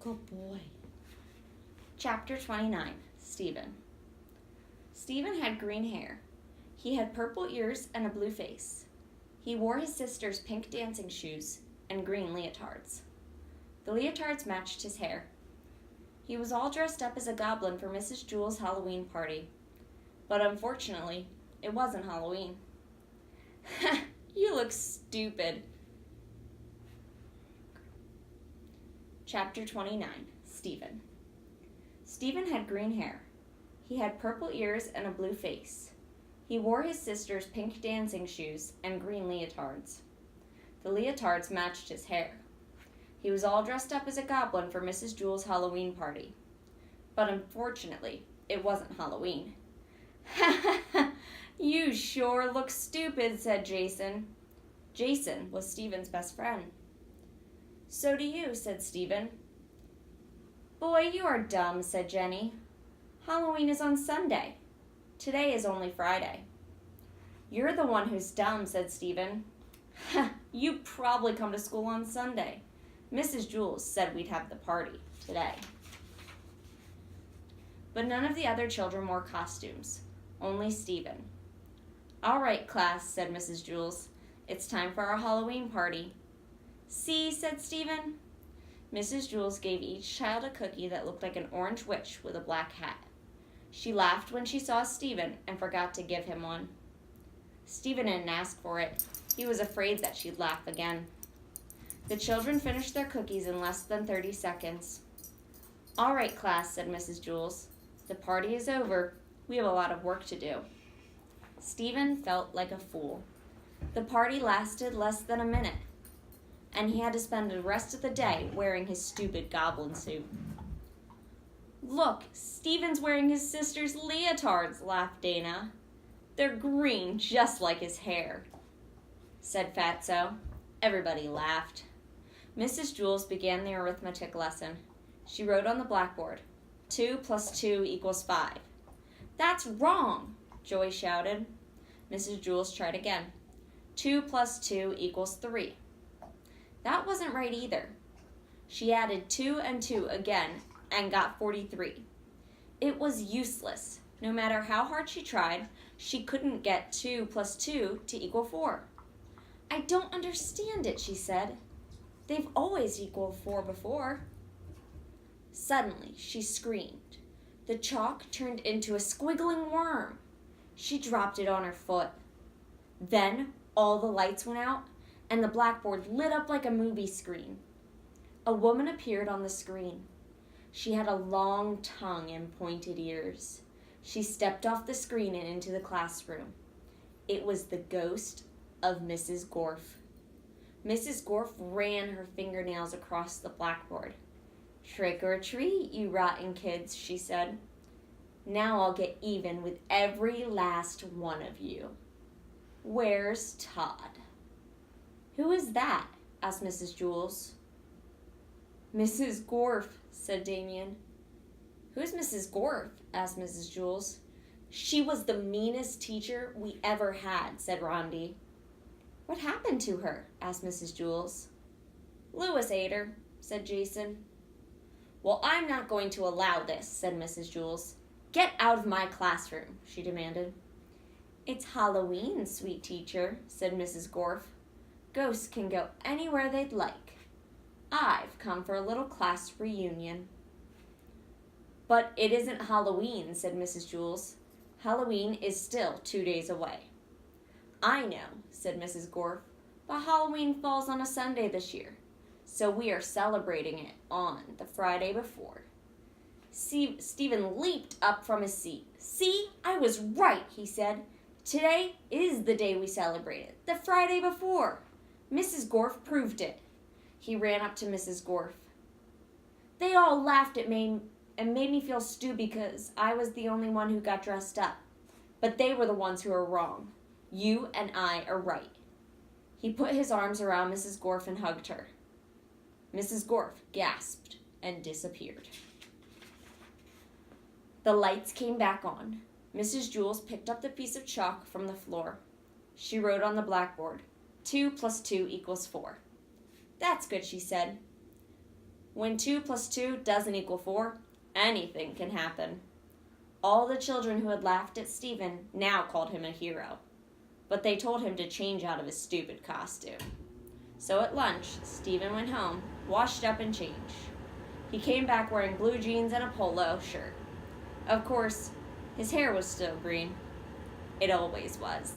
Good boy. Chapter 29. Stephen. Stephen had green hair. He had purple ears and a blue face. He wore his sister's pink dancing shoes and green leotards. The leotards matched his hair. He was all dressed up as a goblin for Mrs. Jewell's Halloween party. But unfortunately, it wasn't Halloween. You look stupid. Chapter 29. Stephen. Stephen had green hair. He had purple ears and a blue face. He wore his sister's pink dancing shoes and green leotards. The leotards matched his hair. He was all dressed up as a goblin for Mrs. Jewell's Halloween party. But unfortunately, it wasn't Halloween. You sure look stupid, said Jason. Jason was Stephen's best friend. So do you, said Stephen. Boy, you are dumb, said Jenny. Halloween is on Sunday. Today is only Friday. You're the one who's dumb, said Stephen. You probably come to school on Sunday. Mrs. Jewell said we'd have the party today. But none of the other children wore costumes, only Stephen. All right, class, said Mrs. Jewell. It's time for our Halloween party. See, said Stephen. Mrs. Jewell gave each child a cookie that looked like an orange witch with a black hat. She laughed when she saw Stephen and forgot to give him one. Stephen didn't ask for it. He was afraid that she'd laugh again. The children finished their cookies in less than 30 seconds. All right, class, said Mrs. Jewell. The party is over. We have a lot of work to do. Stephen felt like a fool. The party lasted less than a minute, and he had to spend the rest of the day wearing his stupid goblin suit. Look, Stephen's wearing his sister's leotards, laughed Dana. They're green, just like his hair, said Fatso. Everybody laughed. Mrs. Jewell began the arithmetic lesson. She wrote on the blackboard, 2 + 2 = 5. That's wrong, Joey shouted. Mrs. Jewell tried again. 2 + 2 = 3. That wasn't right either. She added 2 and 2 again and got 43. It was useless. No matter how hard she tried, she couldn't get 2 + 2 to = 4. I don't understand it, she said. They've always equaled 4 before. Suddenly, she screamed. The chalk turned into a squiggling worm. She dropped it on her foot. Then all the lights went out, and the blackboard lit up like a movie screen. A woman appeared on the screen. She had a long tongue and pointed ears. She stepped off the screen and into the classroom. It was the ghost of Mrs. Gorf. Mrs. Gorf ran her fingernails across the blackboard. Trick or treat, you rotten kids, she said. Now I'll get even with every last one of you. Where's Todd? Who is that? Asked Mrs. Jewell. Mrs. Gorf, said Damien. Who's Mrs. Gorf? Asked Mrs. Jewell. She was the meanest teacher we ever had, said Rondi. What happened to her? Asked Mrs. Jewell. Lewis ate her, said Jason. Well, I'm not going to allow this, said Mrs. Jewell. Get out of my classroom, she demanded. It's Halloween, sweet teacher, said Mrs. Gorf. Ghosts can go anywhere they'd like. I've come for a little class reunion. But it isn't Halloween, said Mrs. Jewell. Halloween is still 2 days away. I know, said Mrs. Gorf, but Halloween falls on a Sunday this year, so we are celebrating it on the Friday before. Stephen leaped up from his seat. See, I was right, he said. Today is the day we celebrate it, the Friday before. Mrs. Gorf proved it. He ran up to Mrs. Gorf. They all laughed at me and made me feel stupid because I was the only one who got dressed up. But they were the ones who were wrong. You and I are right. He put his arms around Mrs. Gorf and hugged her. Mrs. Gorf gasped and disappeared. The lights came back on. Mrs. Jewell picked up the piece of chalk from the floor. She wrote on the blackboard, 2 + 2 = 4. That's good, she said. When 2 plus 2 doesn't equal 4, anything can happen. All the children who had laughed at Stephen now called him a hero, but they told him to change out of his stupid costume. So at lunch, Stephen went home, washed up and changed. He came back wearing blue jeans and a polo shirt. Of course, his hair was still green. It always was.